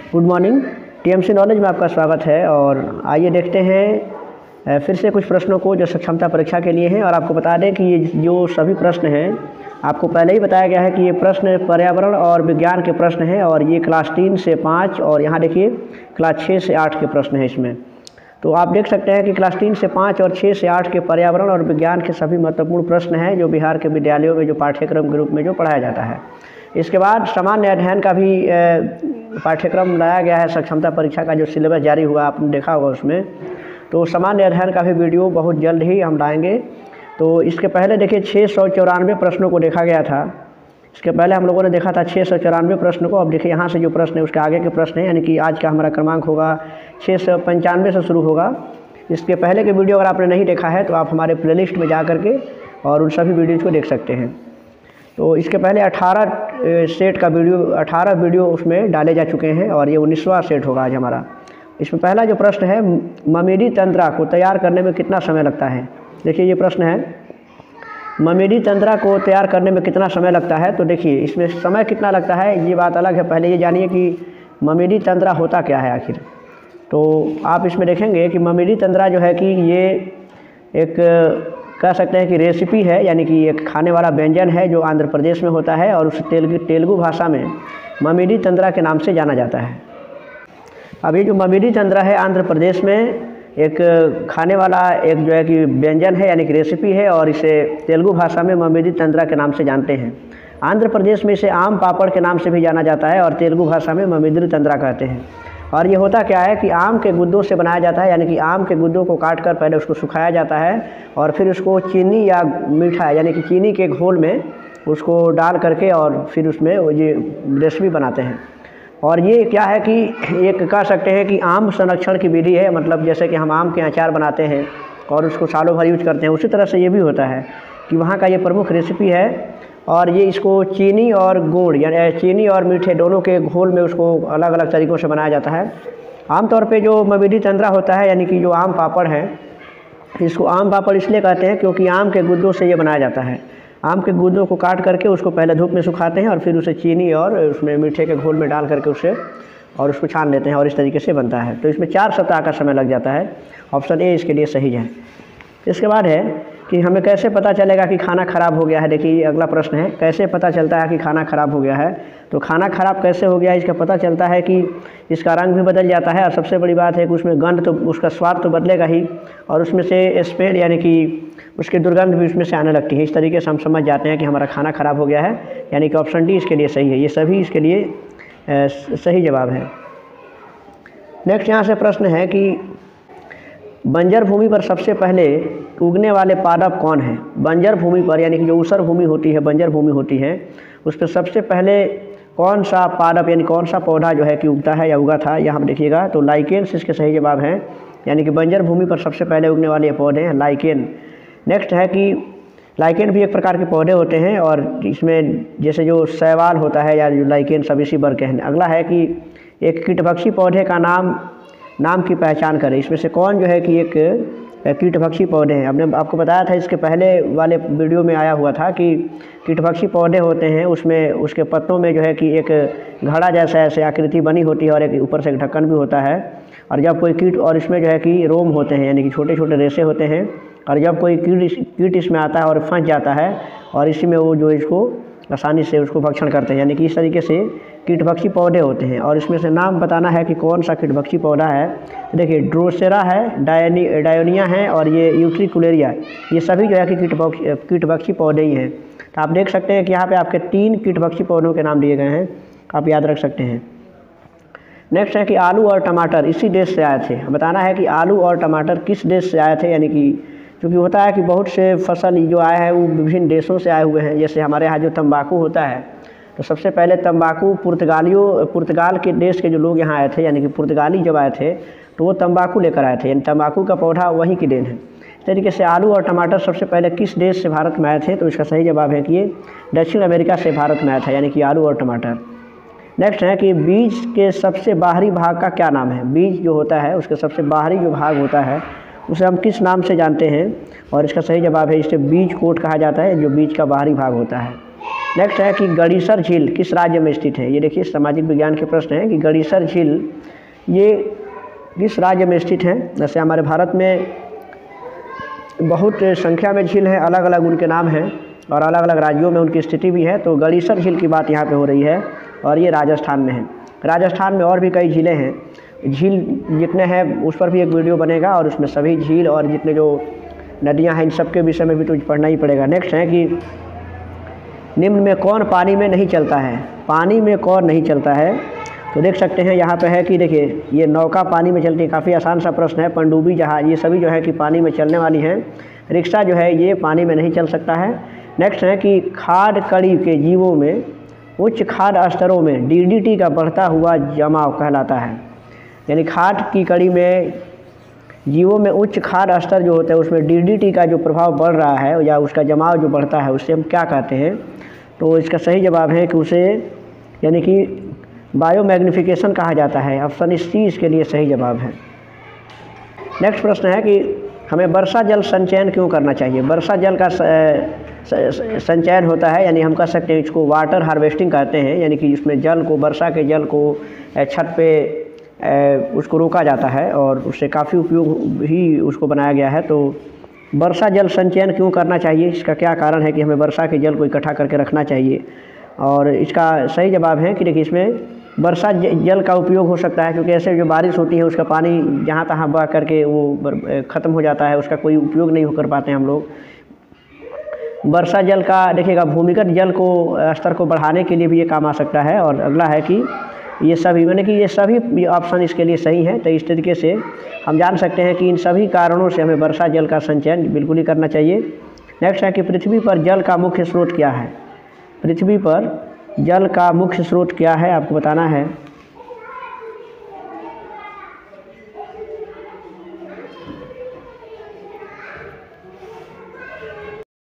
Good morning. TMC knowledge में आपका स्वागत है। और आइए देखते हैं फिर से कुछ प्रश्नों को जो सक्षमता परीक्षा के लिए हैं। और आपको बता दें कि ये जो सभी प्रश्न हैं आपको पहले ही बताया गया है कि ये प्रश्न पर्यावरण और विज्ञान के प्रश्न हैं। और ये क्लास 3 से 5 और यहाँ देखिए क्लास 6 से 8 के प्रश्न हैं इसमें। तो आप देख सकते हैं कि क्लास 3 से 5 और 6 से 8 के पर्यावरण और विज्ञान के सभी महत्वपूर्ण प्रश्न हैं जो बिहार के विद्यालयों में जो पाठ्यक्रम के रूप में जो पढ़ाया जाता है। इसके बाद सामान्य अध्ययन का भी पाठ्यक्रम लाया गया है। सक्षमता परीक्षा का जो सिलेबस जारी हुआ आपने देखा होगा उसमें। तो सामान्य अध्ययन का भी वीडियो बहुत जल्द ही हम लाएंगे। तो इसके पहले देखिए 694 प्रश्नों को देखा गया था। इसके पहले हम लोगों ने देखा था 694 प्रश्न को। अब देखिए यहाँ से जो प्रश्न है उसके आगे के प्रश्न हैं, यानी कि आज का हमारा क्रमांक होगा 695 से शुरू होगा। इसके पहले के वीडियो अगर आपने नहीं देखा है तो आप हमारे प्लेलिस्ट में जा करके और उन सभी वीडियोज़ को देख सकते हैं। तो इसके पहले 18 वीडियो उसमें डाले जा चुके हैं और ये 19वां सेट होगा आज हमारा। इसमें पहला जो प्रश्न है, ममेडी तंत्रा को तैयार करने में कितना समय लगता है। देखिए ये प्रश्न है, ममेडी तंत्रा को तैयार करने में कितना समय लगता है। तो देखिए इसमें समय कितना लगता है ये बात अलग है, पहले ये जानिए कि ममेडी तंत्रा होता क्या है आखिर। तो आप इसमें देखेंगे कि ममेडी तंत्रा जो है कि ये एक कह सकते हैं कि रेसिपी है, यानी कि एक खाने वाला व्यंजन है जो आंध्र प्रदेश में होता है और उस तेलुगु भाषा में ममेडी तंत्रा के नाम से जाना जाता है। अब ये जो ममेडी तंत्रा है आंध्र प्रदेश में एक खाने वाला एक जो है कि व्यंजन है, यानी कि रेसिपी है, और इसे तेलुगु भाषा में ममेडी तंत्रा के नाम से जानते हैं। आंध्र प्रदेश में इसे आम पापड़ के नाम से भी जाना जाता है और तेलुगु भाषा में ममेडी तंत्रा कहते हैं। और ये होता क्या है कि आम के गुद्दों से बनाया जाता है, यानी कि आम के गुद्दों को काट कर पहले उसको सुखाया जाता है और फिर उसको चीनी या मीठा यानी कि चीनी के घोल में उसको डाल करके और फिर उसमें वो ये रेसिपी बनाते हैं। और ये क्या है कि एक कह सकते हैं कि आम संरक्षण की विधि है, मतलब जैसे कि हम आम के अचार बनाते हैं और उसको सालों भर यूज करते हैं, उसी तरह से ये भी होता है कि वहाँ का ये प्रमुख रेसिपी है। और ये इसको चीनी और गुड़ यानी चीनी और मीठे दोनों के घोल में उसको अलग अलग तरीक़ों से बनाया जाता है। आमतौर पे जो ममेडी तंत्रा होता है, यानी कि जो आम पापड़ है, इसको आम पापड़ इसलिए कहते हैं क्योंकि आम के गुद्दों से ये बनाया जाता है। आम के गुद्दों को काट करके उसको पहले धूप में सुखाते हैं और फिर उसे चीनी और उसमें मीठे के घोल में डाल करके उसे और उसको छान लेते हैं और इस तरीके से बनता है। तो इसमें 4 सप्ताह का समय लग जाता है। ऑप्शन ए इसके लिए सही है। इसके बाद है कि हमें कैसे पता चलेगा कि खाना ख़राब हो गया है। देखिए अगला प्रश्न है, कैसे पता चलता है कि खाना ख़राब हो गया है। तो खाना ख़राब कैसे हो गया इसका पता चलता है कि इसका रंग भी बदल जाता है और सबसे बड़ी बात है कि उसमें गंध तो उसका स्वाद तो बदलेगा ही और उसमें से स्मेल यानी कि उसकी दुर्गंध भी उसमें से आने लगती है। इस तरीके से हम समझ जाते हैं कि हमारा खाना ख़राब हो गया है, यानी कि ऑप्शन डी इसके लिए सही है। ये सभी इसके लिए सही जवाब है। नेक्स्ट यहाँ से प्रश्न है कि बंजर भूमि पर सबसे पहले उगने वाले पादप कौन है। बंजर भूमि पर यानी कि जो ऊसर भूमि होती है, बंजर भूमि होती है, उस पर सबसे पहले कौन सा पादप यानी कौन सा पौधा जो है कि उगता है या उगा था, यहाँ देखिएगा। तो लाइकेन्स इसके सही जवाब हैं, यानी कि बंजर भूमि पर सबसे पहले उगने वाले पौधे हैं लाइकेन। नेक्स्ट है कि लाइकेन भी एक प्रकार के पौधे होते हैं और इसमें जैसे जो शैवाल होता है या जो लाइकेन सब इसी वर्ग के हैं। अगला है कि एक कीटभक्षी पौधे का नाम की पहचान करें। इसमें से कौन जो है कि एक कीटभक्षी पौधे हैं। हमने आपको बताया था इसके पहले वाले वीडियो में आया हुआ था कि कीटभक्षी पौधे होते हैं, उसमें उसके पत्तों में जो है कि एक घड़ा जैसा ऐसे आकृति बनी होती है और एक ऊपर से एक ढक्कन भी होता है। और जब कोई कीट और इसमें जो है कि रोम होते हैं, यानी कि छोटे छोटे रेशे होते हैं, और जब कोई कीट इसमें आता है और फंस जाता है और इसी में वो जो इसको आसानी से उसको भक्षण करते हैं, यानी कि इस तरीके से कीटभक्षी पौधे होते हैं। और इसमें से नाम बताना है कि कौन सा कीटभक्षी पौधा है। तो देखिए ड्रोसेरा है, डायोनिया है और ये यूट्रिकुलेरिया, ये सभी जो है कि कीटभक्षी पौधे ही हैं। तो आप देख सकते हैं कि यहाँ पे आपके 3 कीटभक्षी पौधों के नाम दिए गए हैं, आप याद रख सकते हैं। नेक्स्ट है कि आलू और टमाटर इसी देश से आए थे। बताना है कि आलू और टमाटर किस देश से आए थे, यानी कि क्योंकि होता है कि बहुत से फसल जो आए हैं वो विभिन्न देशों से आए हुए हैं। जैसे हमारे यहाँ जो तंबाकू होता है, तो सबसे पहले तंबाकू पुर्तगाल के देश के जो लोग यहाँ आए थे, यानी कि पुर्तगाली जब आए थे तो वो तंबाकू लेकर आए थे, यानी तंबाकू का पौधा वहीं की देन है। इस तरीके से आलू और टमाटर सबसे पहले किस देश से भारत में आए थे। तो इसका सही जवाब है कि ये दक्षिण अमेरिका से भारत में आया था, यानी कि आलू और टमाटर। नेक्स्ट है कि बीज के सबसे बाहरी भाग का क्या नाम है। बीज जो होता है उसके सबसे बाहरी जो भाग होता है उसे हम किस नाम से जानते हैं। और इसका सही जवाब है इसे बीज कोट कहा जाता है, जो बीज का बाहरी भाग होता है। नेक्स्ट है कि गड़ीसर झील किस राज्य में स्थित है। ये देखिए सामाजिक विज्ञान के प्रश्न हैं कि गड़ीसर झील ये किस राज्य में स्थित है। जैसे हमारे भारत में बहुत संख्या में झील हैं, अलग अलग उनके नाम हैं और अलग अलग राज्यों में उनकी स्थिति भी है। तो गड़ीसर झील की बात यहाँ पे हो रही है और ये राजस्थान में है। राजस्थान में और भी कई झीलें हैं, झील जितने हैं उस पर भी एक वीडियो बनेगा और उसमें सभी झील और जितने जो नदियाँ हैं इन सब के विषय में भी तो पढ़ना ही पड़ेगा। नेक्स्ट है कि निम्न में कौन पानी में नहीं चलता है। पानी में कौन नहीं चलता है, तो देख सकते हैं यहाँ पे है कि देखिए ये नौका पानी में चलती है, काफ़ी आसान सा प्रश्न है। पनडुब्बी जहाज ये सभी जो है कि पानी में चलने वाली हैं। रिक्शा जो है ये पानी में नहीं चल सकता है। नेक्स्ट है कि खाद कड़ी के जीवों में उच्च खाद स्तरों में DDT का बढ़ता हुआ जमाव कहलाता है। यानी खाद की कड़ी में जीवों में उच्च खाद स्तर जो होता है उसमें DDT का जो प्रभाव बढ़ रहा है या उसका जमाव जो बढ़ता है उससे हम क्या कहते हैं। तो इसका सही जवाब है कि उसे यानी कि बायोमैग्निफिकेशन कहा जाता है। ऑप्शन सी इसके लिए सही जवाब है। नेक्स्ट प्रश्न है कि हमें वर्षा जल संचयन क्यों करना चाहिए। वर्षा जल का संचयन होता है, यानी हम कह सकते हैं इसको वाटर हार्वेस्टिंग कहते हैं, यानी कि इसमें जल को वर्षा के जल को छत पे उसको रोका जाता है और उससे काफ़ी उपयोग ही उसको बनाया गया है। तो वर्षा जल संचयन क्यों करना चाहिए, इसका क्या कारण है कि हमें वर्षा के जल को इकट्ठा करके रखना चाहिए। और इसका सही जवाब है कि देखिए इसमें वर्षा जल का उपयोग हो सकता है क्योंकि ऐसे जो बारिश होती है उसका पानी जहाँ तहाँ बह करके वो ख़त्म हो जाता है, उसका कोई उपयोग नहीं कर पाते हैं हम लोग। वर्षा जल का देखिएगा भूमिगत जल को स्तर को बढ़ाने के लिए भी ये काम आ सकता है। और अगला है कि ये सभी यानी कि ये सभी ऑप्शन इसके लिए सही हैं। तो इस तरीके से हम जान सकते हैं कि इन सभी कारणों से हमें वर्षा जल का संचयन बिल्कुल ही करना चाहिए। नेक्स्ट है कि पृथ्वी पर जल का मुख्य स्रोत क्या है। पृथ्वी पर जल का मुख्य स्रोत क्या है आपको बताना है।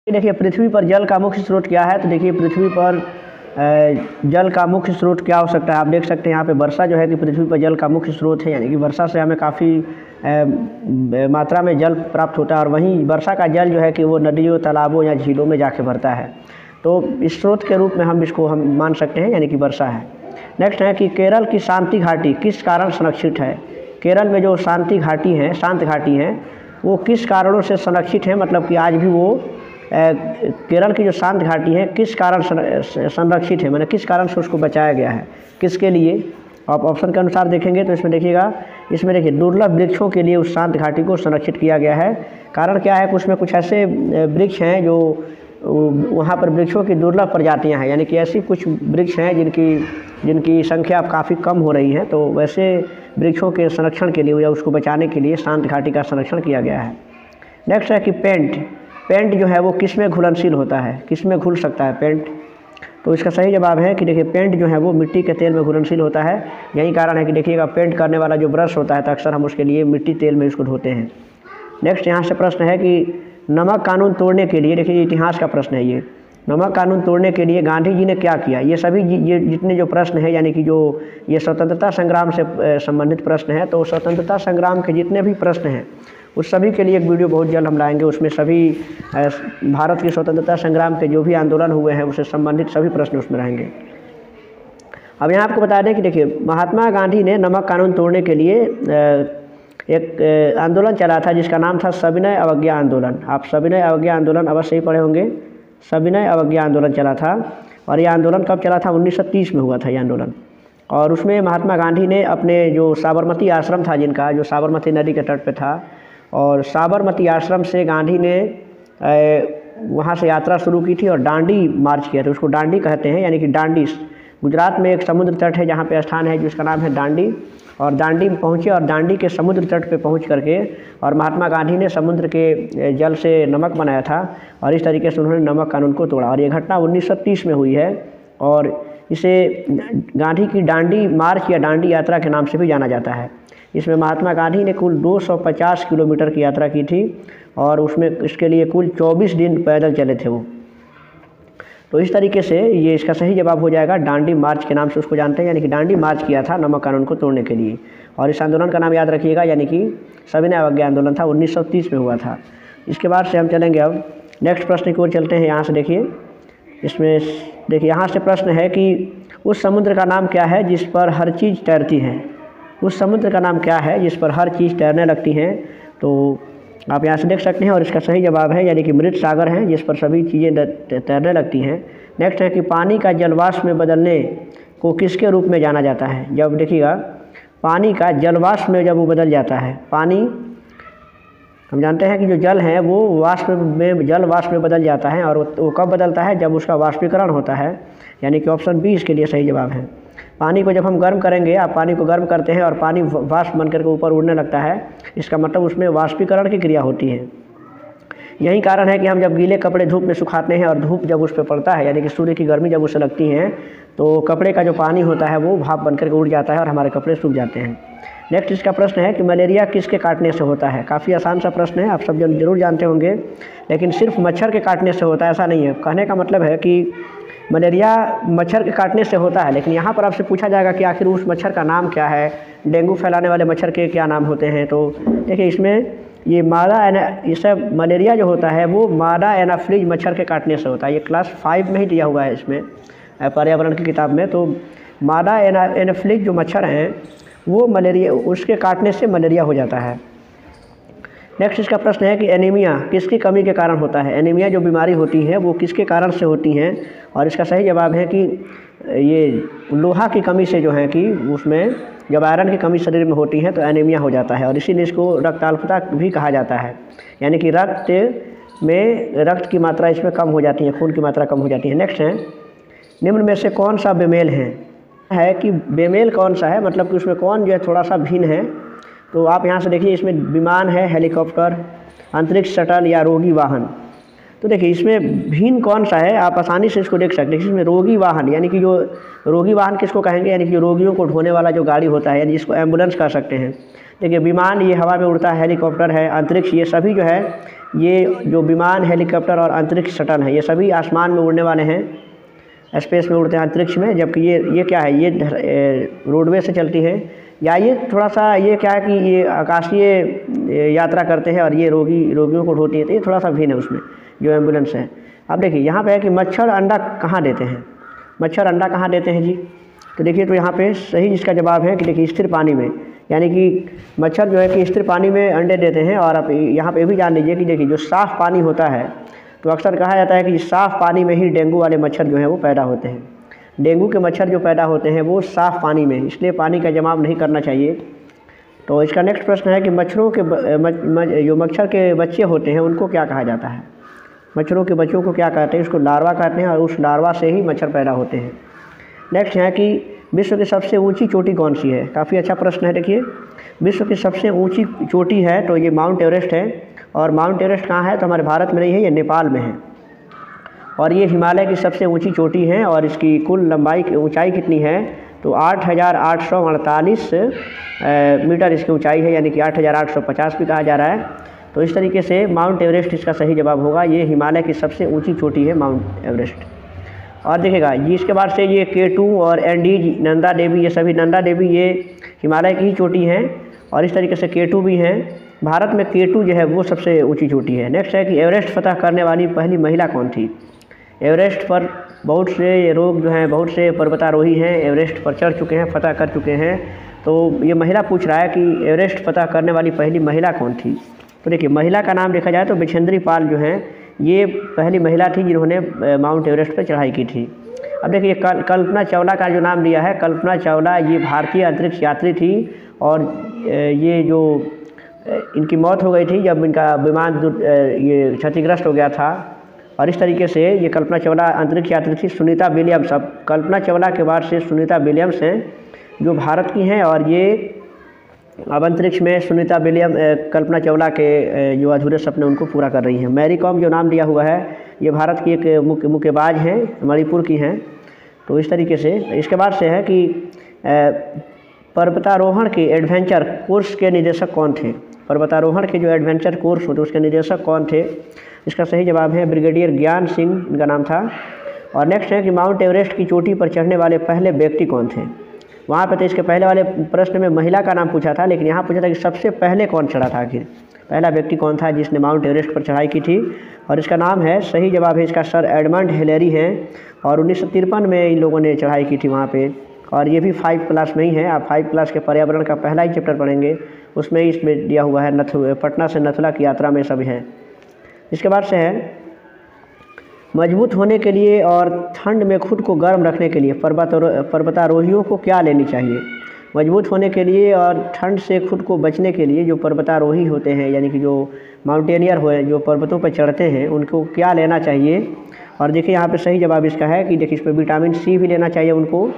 देखिए पृथ्वी पर जल का मुख्य स्रोत क्या है, तो देखिए पृथ्वी पर जल का मुख्य स्रोत क्या हो सकता है। आप देख सकते हैं यहाँ पे वर्षा जो है कि पृथ्वी पर जल का मुख्य स्रोत है, यानी कि वर्षा से हमें काफ़ी मात्रा में जल प्राप्त होता है और वहीं वर्षा का जल जो है कि वो नदियों तालाबों या झीलों में जाके भरता है। तो इस स्रोत के रूप में हम इसको मान सकते हैं, यानी कि वर्षा है। नेक्स्ट है कि केरल की शांति घाटी किस कारण संरक्षित है। केरल में जो शांति घाटी है, शांत घाटी है, वो किस कारणों से संरक्षित है, मतलब कि आज भी वो केरल की जो शांत घाटी है किस कारण संरक्षित है, मैंने किस कारण से उसको बचाया गया है, किसके लिए। आप ऑप्शन के अनुसार देखेंगे तो इसमें देखिएगा, इसमें देखिए दुर्लभ वृक्षों के लिए उस शांत घाटी को संरक्षित किया गया है। कारण क्या है कि उसमें कुछ ऐसे वृक्ष हैं जो वहाँ पर वृक्षों की दुर्लभ प्रजातियाँ हैं, यानी कि ऐसी कुछ वृक्ष हैं जिनकी संख्या अब काफ़ी कम हो रही है। तो वैसे वृक्षों के संरक्षण के लिए या उसको बचाने के लिए शांत घाटी का संरक्षण किया गया है। नेक्स्ट है कि पेंट जो है वो किस में घुलनशील होता है, किस में घुल सकता है पेंट। तो इसका सही जवाब है कि देखिए पेंट जो है वो मिट्टी के तेल में घुलनशील होता है। यही कारण है कि देखिएगा पेंट करने वाला जो ब्रश होता है तो अक्सर हम उसके लिए मिट्टी तेल में इसको धोते हैं। नेक्स्ट यहाँ से प्रश्न है कि नमक कानून तोड़ने के लिए, देखिए इतिहास का प्रश्न है ये, नमक कानून तोड़ने के लिए गांधी जी ने क्या किया। ये सभी ये जितने जो प्रश्न हैं, यानी कि जो ये स्वतंत्रता संग्राम से संबंधित प्रश्न हैं, तो स्वतंत्रता संग्राम के जितने भी प्रश्न हैं उस सभी के लिए एक वीडियो बहुत जल्द हम लाएंगे। उसमें सभी भारत की स्वतंत्रता संग्राम के जो भी आंदोलन हुए हैं उससे संबंधित सभी प्रश्न उसमें रहेंगे। अब यहाँ आपको बता दें कि देखिए महात्मा गांधी ने नमक कानून तोड़ने के लिए एक आंदोलन चला था जिसका नाम था सविनय अवज्ञा आंदोलन। आप सविनय अवज्ञा आंदोलन अवश्य ही पढ़े होंगे। सविनय अवज्ञा आंदोलन चला था और ये आंदोलन कब चला था, 1930 में हुआ था ये आंदोलन। और उसमें महात्मा गांधी ने अपने जो साबरमती आश्रम था जिनका, जो साबरमती नदी के तट पे था, और साबरमती आश्रम से गांधी ने वहाँ से यात्रा शुरू की थी और दांडी मार्च किया था। उसको दांडी कहते हैं, यानी कि दांडी। गुजरात में एक समुद्र तट है जहाँ पे स्थान है जिसका नाम है दांडी, और दांडी में पहुँचे और दांडी के समुद्र तट पे पहुँच करके और महात्मा गांधी ने समुद्र के जल से नमक बनाया था और इस तरीके से उन्होंने नमक कानून को तोड़ा। और ये घटना 1930 में हुई है और इसे गांधी की दांडी मार्च या दांडी यात्रा के नाम से भी जाना जाता है। इसमें महात्मा गांधी ने कुल 250 किलोमीटर की यात्रा की थी और उसमें इसके लिए कुल 24 दिन पैदल चले थे वो। तो इस तरीके से ये इसका सही जवाब हो जाएगा, दांडी मार्च के नाम से उसको जानते हैं, यानी कि दांडी मार्च किया था नमक कानून को तोड़ने के लिए। और इस आंदोलन का नाम याद रखिएगा, यानी कि सविनय अवज्ञा आंदोलन था, 1930 में हुआ था। इसके बाद से हम चलेंगे अब नेक्स्ट प्रश्न की ओर चलते हैं। यहाँ से देखिए इसमें देखिए यहाँ से प्रश्न है कि उस समुद्र का नाम क्या है जिस पर हर चीज़ तैरती है। उस समुद्र का नाम क्या है जिस पर हर चीज़ तैरने लगती हैं। तो आप यहाँ से देख सकते हैं और इसका सही जवाब है यानी कि मृत सागर है जिस पर सभी चीज़ें तैरने लगती हैं। नेक्स्ट है कि पानी का जलवाष्प में बदलने को किसके रूप में जाना जाता है। जब देखिएगा पानी का जलवाष्प में जब वो बदल जाता है, पानी हम जानते हैं कि जो जल है वो जल वाष्प में बदल जाता है और वो कब बदलता है, जब उसका वाष्पीकरण होता है, यानी कि ऑप्शन बी इसके लिए सही जवाब है। पानी को जब हम गर्म करेंगे, आप पानी को गर्म करते हैं और पानी वाष्प बनकर के ऊपर उड़ने लगता है, इसका मतलब उसमें वाष्पीकरण की क्रिया होती है। यही कारण है कि हम जब गीले कपड़े धूप में सुखाते हैं और धूप जब उस पर पड़ता है यानी कि सूर्य की गर्मी जब उससे लगती है तो कपड़े का जो पानी होता है वो भाप बनकर के उड़ जाता है और हमारे कपड़े सूख जाते हैं। नेक्स्ट इसका प्रश्न है कि मलेरिया किसके काटने से होता है। काफ़ी आसान सा प्रश्न है, आप सब जरूर जानते होंगे, लेकिन सिर्फ मच्छर के काटने से होता है ऐसा नहीं है। कहने का मतलब है कि मलेरिया मच्छर के काटने से होता है, लेकिन यहाँ पर आपसे पूछा जाएगा कि आखिर उस मच्छर का नाम क्या है, डेंगू फैलाने वाले मच्छर के क्या नाम होते हैं। तो देखिए इसमें ये मलेरिया जो होता है वो मादा एनाफ्लीज मच्छर के काटने से होता है। ये क्लास 5 में ही दिया हुआ है इसमें पर्यावरण की किताब में। तो मादा एनाफ्लीज जो मच्छर हैं वो मलेरिया, उसके काटने से मलेरिया हो जाता है। नेक्स्ट इसका प्रश्न है कि एनीमिया किसकी कमी के कारण होता है। एनीमिया जो बीमारी होती है वो किसके कारण से होती हैं, और इसका सही जवाब है कि ये लोहा की कमी से जो है कि उसमें जब आयरन की कमी शरीर में होती है तो एनीमिया हो जाता है, और इसीलिए इसको रक्ताल्पता भी कहा जाता है, यानी कि रक्त की मात्रा इसमें कम हो जाती है, खून की मात्रा कम हो जाती है। नेक्स्ट है निम्न में से कौन सा बेमेल है कि बेमेल कौन सा है, मतलब कि उसमें कौन जो है थोड़ा सा भिन्न है। तो आप यहाँ से देखिए इसमें विमान है, हेलीकॉप्टर, अंतरिक्ष शटल या रोगी वाहन। तो देखिए इसमें भिन्न कौन सा है, आप आसानी से इसको देख सकते हैं। इसमें रोगी वाहन यानी कि जो रोगी वाहन किसको कहेंगे, यानी कि रोगियों को ढोने वाला जो गाड़ी होता है, यानी जिसको एम्बुलेंस कह सकते हैं। देखिए विमान ये हवा में उड़ता है, हेलीकॉप्टर है, अंतरिक्ष ये सभी जो है, ये जो विमान, हेलीकॉप्टर और अंतरिक्ष शटल है ये सभी आसमान में उड़ने वाले हैं, स्पेस में उड़ते हैं अंतरिक्ष में। जबकि ये क्या है, ये रोडवे से चलती है, या ये थोड़ा सा ये क्या है कि ये आकाशीय यात्रा करते हैं और ये रोगियों को ढोती है। तो ये थोड़ा सा भिन्न है उसमें जो एम्बुलेंस है। अब देखिए यहाँ पे है कि मच्छर अंडा कहाँ देते हैं। मच्छर अंडा कहाँ देते हैं जी, तो देखिए तो यहाँ पे सही इसका जवाब है कि देखिए स्थिर पानी में, यानी कि मच्छर जो है कि स्थिर पानी में अंडे देते हैं। और आप यहाँ पे भी जान लीजिए कि देखिए जो साफ़ पानी होता है, तो अक्सर कहा जाता है कि साफ़ पानी में ही डेंगू वाले मच्छर जो हैं वो पैदा होते हैं। डेंगू के मच्छर जो पैदा होते हैं वो साफ़ पानी में, इसलिए पानी का जमाव नहीं करना चाहिए। तो इसका नेक्स्ट प्रश्न है कि मच्छरों के जो मच्छर के बच्चे होते हैं उनको क्या कहा जाता है। मच्छरों के बच्चों को क्या कहते हैं, उसको लार्वा कहते हैं, और उस लार्वा से ही मच्छर पैदा होते हैं। नेक्स्ट है कि विश्व की सबसे ऊंची चोटी कौन सी है। काफ़ी अच्छा प्रश्न है। देखिए विश्व की सबसे ऊंची चोटी है तो ये माउंट एवरेस्ट है, और माउंट एवरेस्ट कहाँ है, तो हमारे भारत में नहीं है, ये नेपाल में है। और ये हिमालय की सबसे ऊंची चोटी है, और इसकी कुल लंबाई की ऊंचाई कितनी है, तो 8,848 मीटर इसकी ऊंचाई है, यानी कि 8,850 भी कहा जा रहा है। तो इस तरीके से माउंट एवरेस्ट इसका सही जवाब होगा। ये हिमालय की सबसे ऊंची चोटी है माउंट एवरेस्ट। और देखिएगा ये इसके बाद से ये K2 और एंडीज, नंदा देवी, ये सभी नंदा देवी ये हिमालय की ही चोटी हैं, और इस तरीके से K2 भी हैं। भारत में K2 जो है वो सबसे ऊंची चोटी है। नेक्स्ट है कि एवरेस्ट फतह करने वाली पहली महिला कौन थी। एवरेस्ट पर बहुत से लोग जो हैं, बहुत से पर्वतारोही हैं, एवरेस्ट पर चढ़ चुके हैं, फतह कर चुके हैं। तो ये महिला पूछ रहा है कि एवरेस्ट फतह करने वाली पहली महिला कौन थी। तो देखिए महिला का नाम देखा जाए तो बिछेंद्री पाल जो हैं ये पहली महिला थी जिन्होंने माउंट एवरेस्ट पर चढ़ाई की थी। अब देखिए कल्पना चावला का जो नाम लिया है, कल्पना चावला ये भारतीय अंतरिक्ष यात्री थी, और ये जो इनकी मौत हो गई थी जब इनका विमान ये क्षतिग्रस्त हो गया था। और इस तरीके से ये कल्पना चावला अंतरिक्ष यात्री थी। सुनीता विलियम्स, अब कल्पना चावला के बाद से सुनीता विलियम्स हैं जो भारत की हैं, और ये अब अंतरिक्ष में कल्पना चावला के जो अधूरे सपने उनको पूरा कर रही हैं। मैरी कॉम जो नाम दिया हुआ है ये भारत की एक मुक्केबाज हैं, मणिपुर की हैं। तो इस तरीके से इसके बाद से है कि पर्वतारोहण के एडवेंचर कोर्स के निदेशक कौन थे। पर्वतारोहण के जो एडवेंचर कोर्स होते उसके निदेशक कौन थे, इसका सही जवाब है ब्रिगेडियर ज्ञान सिंह इनका नाम था। और नेक्स्ट है कि माउंट एवरेस्ट की चोटी पर चढ़ने वाले पहले व्यक्ति कौन थे। वहाँ पे तो इसके पहले वाले प्रश्न में महिला का नाम पूछा था, लेकिन यहाँ पूछा था कि सबसे पहले कौन चढ़ा था, आखिर पहला व्यक्ति कौन था जिसने माउंट एवरेस्ट पर चढ़ाई की थी। और इसका नाम है, सही जवाब है इसका सर एडमंड हिलेरी हैं, और 1953 में इन लोगों ने चढ़ाई की थी वहाँ पे। और ये भी 5 क्लास में ही है। आप 5 क्लास के पर्यावरण का पहला ही चैप्टर पढ़ेंगे, उसमें ही इसमें दिया हुआ है, पटना से नथुला की यात्रा में सब है। इसके बाद से है, मजबूत होने के लिए और ठंड में खुद को गर्म रखने के लिए पर्वतारोहियों को क्या लेनी चाहिए। मजबूत होने के लिए और ठंड से खुद को बचने के लिए जो पर्वतारोही होते हैं, यानी कि जो माउंटेनियर हुए, जो पर्वतों पर चढ़ते हैं, उनको क्या लेना चाहिए। और देखिए यहाँ पे सही जवाब इसका है कि देखिए इसमें विटामिन सी भी लेना चाहिए उनको,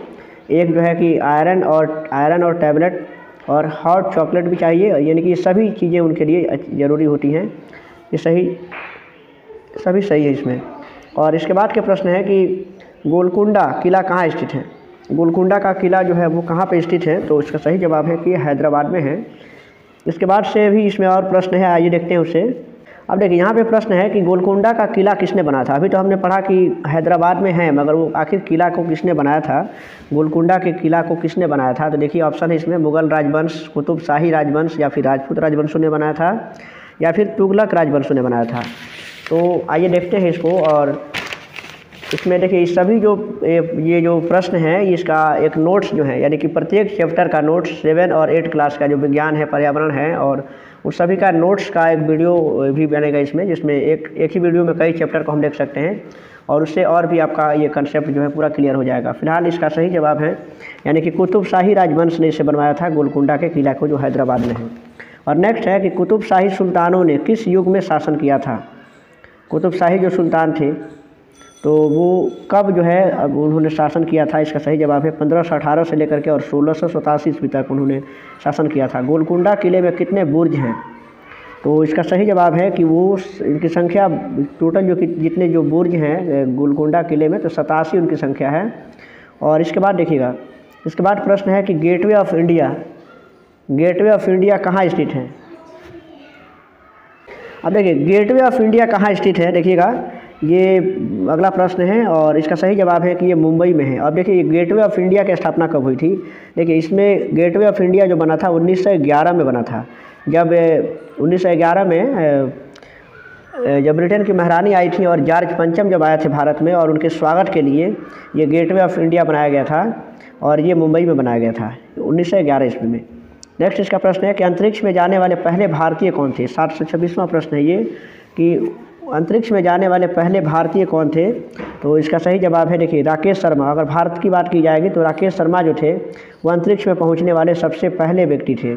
एक जो है कि आयरन और टैबलेट और हॉट चॉकलेट भी चाहिए, यानी कि ये सभी चीज़ें उनके लिए ज़रूरी होती हैं। ये सभी सही है इसमें। और इसके बाद के प्रश्न है कि गोलकुंडा किला कहाँ स्थित है। गोलकुंडा का किला जो है वो कहाँ पे स्थित है, तो इसका सही जवाब है कि हैदराबाद में है। इसके बाद से भी इसमें और प्रश्न है, आइए देखते हैं उसे। अब देखिए यहाँ पे प्रश्न है कि गोलकुंडा का किला किसने बनाया था। अभी तो हमने पढ़ा कि हैदराबाद में है, मगर वो आखिर किला को किसने बनाया था, गोलकुंडा के किला को किसने बनाया था। तो देखिए ऑप्शन है इसमें, मुगल राजवंश, कुतुब शाही राजवंश, या फिर राजपूत राजवंशों ने बनाया था, या फिर तुगलक राजवंशों ने बनाया था। तो आइए देखते हैं इसको। और इसमें देखिए इस सभी ये जो प्रश्न है, इसका एक नोट्स जो है, यानी कि प्रत्येक चैप्टर का नोट्स 7 और 8 क्लास का जो विज्ञान है, पर्यावरण है, और उस सभी का नोट्स का एक वीडियो भी बनेगा इसमें, जिसमें एक ही वीडियो में कई चैप्टर को हम देख सकते हैं, और उससे और भी आपका ये कंसेप्ट जो है पूरा क्लियर हो जाएगा। फिलहाल इसका सही जवाब है, यानी कि कुतुब शाही राजवंश ने इसे बनवाया था, गोलकुंडा के किला को, जो हैदराबाद में है। और नेक्स्ट है कि कुतुब शाही सुल्तानों ने किस युग में शासन किया था। कुतुब शाही जो सुल्तान थे, तो वो कब जो है अब उन्होंने शासन किया था। इसका सही जवाब है 1518 से लेकर के और 1687 ईस्वी तक उन्होंने शासन किया था। गोलकुंडा किले में कितने बुर्ज हैं, तो इसका सही जवाब है कि वो इनकी संख्या टोटल जितने जो बुर्ज हैं गोलकुंडा किले में, तो 87 उनकी संख्या है। और इसके बाद देखिएगा, इसके बाद प्रश्न है कि गेटवे ऑफ इंडिया कहाँ स्थित है। अब देखिए गेटवे ऑफ इंडिया कहाँ स्थित है, देखिएगा ये अगला प्रश्न है, और इसका सही जवाब है कि ये मुंबई में है। अब देखिए गेटवे ऑफ इंडिया की स्थापना कब हुई थी। देखिए इसमें गेटवे ऑफ इंडिया जो बना था 1911 में बना था। जब 1911 में जब ब्रिटेन की महारानी आई थी और जॉर्ज पंचम जब आए थे भारत में, और उनके स्वागत के लिए ये गेटवे ऑफ इंडिया बनाया गया था, और ये मुंबई में बनाया गया था 1911 ईस्वी में। नेक्स्ट इसका प्रश्न है कि अंतरिक्ष में जाने वाले पहले भारतीय कौन थे। 726वां प्रश्न है ये कि अंतरिक्ष में जाने वाले पहले भारतीय कौन थे। तो इसका सही जवाब है देखिए राकेश शर्मा। अगर भारत की बात की जाएगी तो राकेश शर्मा जो थे वो अंतरिक्ष में पहुंचने वाले सबसे पहले व्यक्ति थे,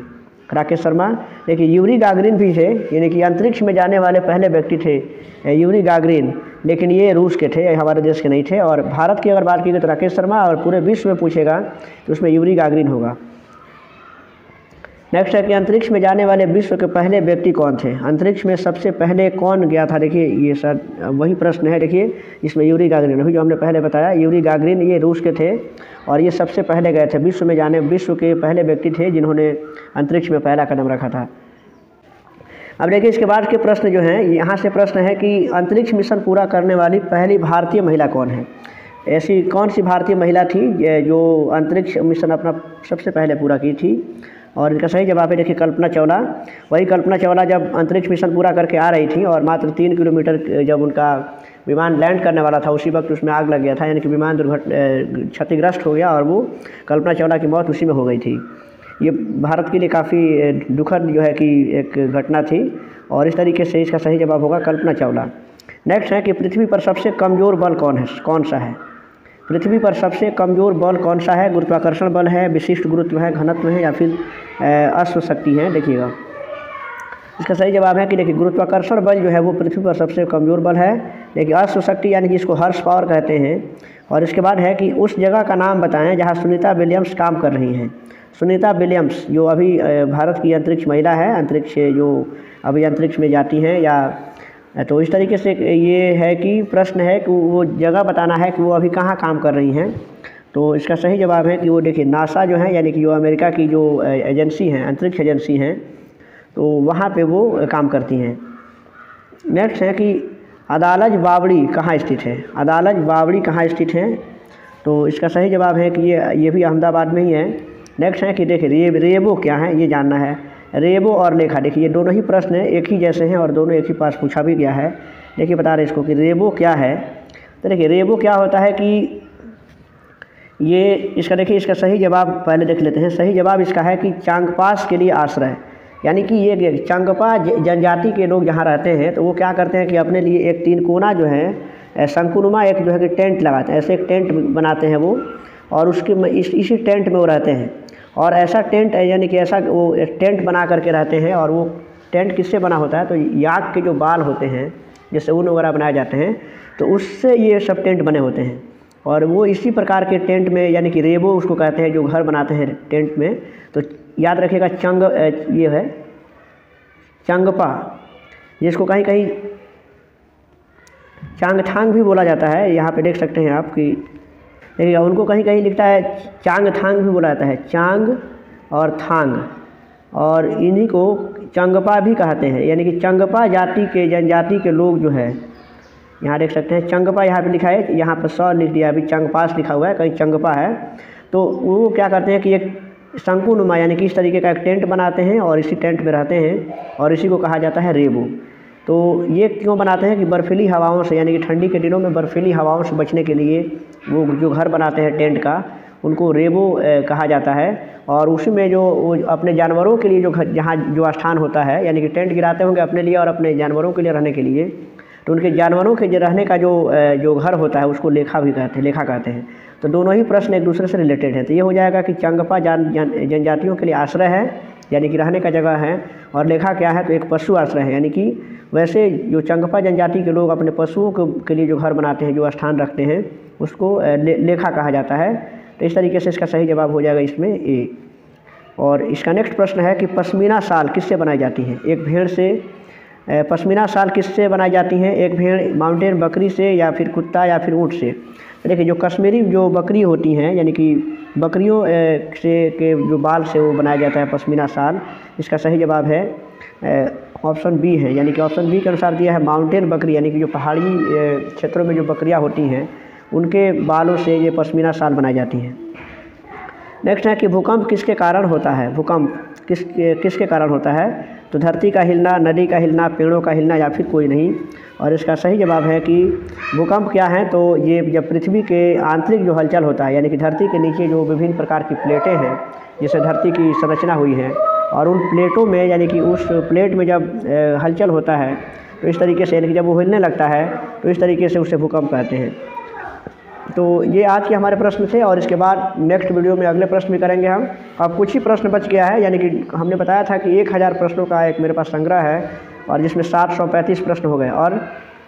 राकेश शर्मा। देखिए यूरी गागरिन भी थे, यानी कि अंतरिक्ष में जाने वाले पहले व्यक्ति थे यूरी गागरिन, लेकिन ये रूस के थे, हमारे देश के नहीं थे। और भारत की अगर बात की गई तो राकेश शर्मा, और पूरे विश्व में पूछेगा तो उसमें यूरी गागरिन होगा। नेक्स्ट है कि अंतरिक्ष में जाने वाले विश्व के पहले व्यक्ति कौन थे। अंतरिक्ष में सबसे पहले कौन गया था। देखिए ये सर वही प्रश्न है, देखिए इसमें यूरी गागरिन, अभी जो हमने पहले बताया यूरी गागरिन, ये रूस के थे और ये सबसे पहले गए थे विश्व के पहले व्यक्ति थे जिन्होंने अंतरिक्ष में पहला कदम रखा था। अब देखिए इसके बाद के प्रश्न जो हैं, यहाँ से प्रश्न है कि अंतरिक्ष मिशन पूरा करने वाली पहली भारतीय महिला कौन है। ऐसी कौन सी भारतीय महिला थी जो अंतरिक्ष मिशन अपना सबसे पहले पूरा की थी। और इनका सही जवाब है देखिए कल्पना चावला। वही कल्पना चावला जब अंतरिक्ष मिशन पूरा करके आ रही थी और मात्र 3 किलोमीटर जब उनका विमान लैंड करने वाला था, उसी वक्त उसमें आग लग गया था, यानी कि विमान क्षतिग्रस्त हो गया और वो कल्पना चावला की मौत उसी में हो गई थी। ये भारत के लिए काफ़ी दुखद जो है कि एक घटना थी, और इस तरीके से इसका सही जवाब होगा कल्पना चावला। नेक्स्ट है कि पृथ्वी पर सबसे कमज़ोर बल कौन सा है। पृथ्वी पर सबसे कमज़ोर बल कौन सा है। गुरुत्वाकर्षण बल है, विशिष्ट गुरुत्व है, घनत्व है, या फिर अश्व शक्ति है। देखिएगा इसका सही जवाब है कि देखिए गुरुत्वाकर्षण बल जो है वो पृथ्वी पर सबसे कमज़ोर बल है, लेकिन अश्व शक्ति यानी जिसको हॉर्स पावर कहते हैं। और इसके बाद है कि उस जगह का नाम बताएं जहाँ सुनीता विलियम्स काम कर रही हैं। सुनीता विलियम्स जो अभी भारत की अंतरिक्ष महिला है, अंतरिक्ष जो अभी अंतरिक्ष में जाती हैं, या तो इस तरीके से ये है कि प्रश्न है कि वो जगह बताना है कि वो अभी कहाँ काम कर रही हैं। तो इसका सही जवाब है कि वो देखिए नासा जो है, यानी कि जो अमेरिका की जो एजेंसी हैं, अंतरिक्ष एजेंसी हैं, तो वहाँ पे वो काम करती हैं। नेक्स्ट है कि अदालज बावड़ी कहाँ स्थित है। अदालज बावड़ी कहाँ स्थित है। तो इसका सही जवाब है कि ये भी अहमदाबाद में ही है। नेक्स्ट है कि देखिए रेबो क्या है, ये जानना है। रेबो और लेखा, देखिए ये दोनों ही प्रश्न एक ही जैसे हैं और दोनों एक ही पास पूछा भी गया है। देखिए बता रहे इसको कि रेबो क्या है। तो देखिए रेबो क्या होता है कि ये इसका देखिए इसका सही जवाब पहले देख लेते हैं। सही जवाब इसका है कि चांगपास के लिए आश्रय, यानी कि ये चांगपा जनजाति के लोग जहाँ रहते हैं तो वो क्या करते हैं कि अपने लिए एक 3 कोना जो है शंकुनुमा एक जो है कि टेंट लगाते हैं, ऐसे एक टेंट बनाते हैं वो, और उसके इसी टेंट में वो रहते हैं। और ऐसा टेंट यानी कि ऐसा वो टेंट बना करके रहते हैं। और वो टेंट किससे बना होता है, तो याक के जो बाल होते हैं जिससे ऊन वगैरह बनाए जाते हैं, तो उससे ये सब टेंट बने होते हैं। और वो इसी प्रकार के टेंट में, यानी कि रेबो उसको कहते हैं, जो घर बनाते हैं टेंट में। तो याद रखिएगा ये है चांगपा, जिसको कहीं कहीं चांगथांग भी बोला जाता है। यहाँ पे देख सकते हैं आप कि देखिएगा उनको कहीं कहीं लिखता है चांगथांग भी बोला जाता है, चांग और थांग, और इन्हीं को चंगपा भी कहते हैं। यानी कि चंगपा जाति के जनजाति के लोग जो है, यहाँ देख सकते हैं चंगपा यहाँ पे लिखा है, यहाँ पर 100 लिख दिया, अभी चंगपास लिखा हुआ है, कहीं चंगपा है। तो वो क्या करते हैं कि एक शंकुनुमा यानी कि इस तरीके का एक टेंट बनाते हैं और इसी टेंट में रहते हैं, और इसी को कहा जाता है रेबो। तो ये क्यों बनाते हैं कि बर्फीली हवाओं से, यानी कि ठंडी के दिनों में बर्फीली हवाओं से बचने के लिए वो जो घर बनाते हैं टेंट का, उनको रेबो कहा जाता है। और उसी में जो वो अपने जानवरों के लिए जो घर जहाँ जो स्थान होता है, यानी कि टेंट गिराते होंगे अपने लिए और अपने जानवरों के लिए रहने के लिए, तो उनके जानवरों के रहने का जो घर होता है उसको लेखा कहते हैं। तो दोनों ही प्रश्न एक दूसरे से रिलेटेड हैं। तो ये हो जाएगा कि चंगपा जनजातियों के लिए आश्रय है, यानी कि रहने का जगह है, और लेखा क्या है, तो एक पशु आश्रय है। यानी कि वैसे जो चंगपा जनजाति के लोग अपने पशुओं के लिए जो घर बनाते हैं, जो स्थान रखते हैं, उसको लेखा कहा जाता है। तो इस तरीके से इसका सही जवाब हो जाएगा इसमें ए। और इसका नेक्स्ट प्रश्न है कि पश्मीना शाल किससे बनाई जाती है। एक भेड़ से पश्मीना शाल किससे बनाई जाती है, एक भेड़ माउंटेन बकरी से, या फिर कुत्ता, या फिर ऊँट से। देखिए जो कश्मीरी जो बकरी होती हैं, यानी कि बकरियों से के जो बाल से वो बनाया जाता है पश्मीना शाल। इसका सही जवाब है ऑप्शन बी है, यानी कि ऑप्शन बी के अनुसार दिया है माउंटेन बकरी, यानी कि जो पहाड़ी क्षेत्रों में जो बकरियां होती हैं उनके बालों से ये पश्मीना शाल बनाई जाती हैं। नेक्स्ट है कि भूकंप किसके कारण होता है। भूकंप किसके कारण होता है, तो धरती का हिलना, नदी का हिलना, पेड़ों का हिलना, या फिर कोई नहीं। और इसका सही जवाब है कि भूकंप क्या है, तो ये जब पृथ्वी के आंतरिक जो हलचल होता है, यानी कि धरती के नीचे जो विभिन्न प्रकार की प्लेटें हैं जिससे धरती की संरचना हुई है, और उन प्लेटों में, यानी कि उस प्लेट में जब हलचल होता है तो इस तरीके से, यानी कि जब वो हिलने लगता है तो इस तरीके से उसे भूकंप कहते हैं। तो ये आज के हमारे प्रश्न थे, और इसके बाद नेक्स्ट वीडियो में अगले प्रश्न भी करेंगे हम। अब कुछ ही प्रश्न बच गया है, यानी कि हमने बताया था कि 1000 प्रश्नों का एक मेरे पास संग्रह है, और जिसमें 735 प्रश्न हो गए, और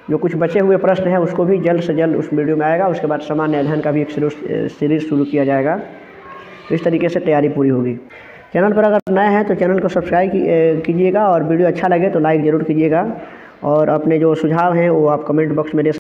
जो कुछ बचे हुए प्रश्न हैं उसको भी जल्द से जल्द उस वीडियो में आएगा। उसके बाद सामान्य अध्ययन का भी एक सीरीज़ शुरू किया जाएगा। तो इस तरीके से तैयारी पूरी होगी। चैनल पर अगर नए हैं तो चैनल को सब्सक्राइब कीजिएगा, और वीडियो अच्छा लगे तो लाइक ज़रूर कीजिएगा, और अपने जो सुझाव हैं वो आप कमेंट बॉक्स में दे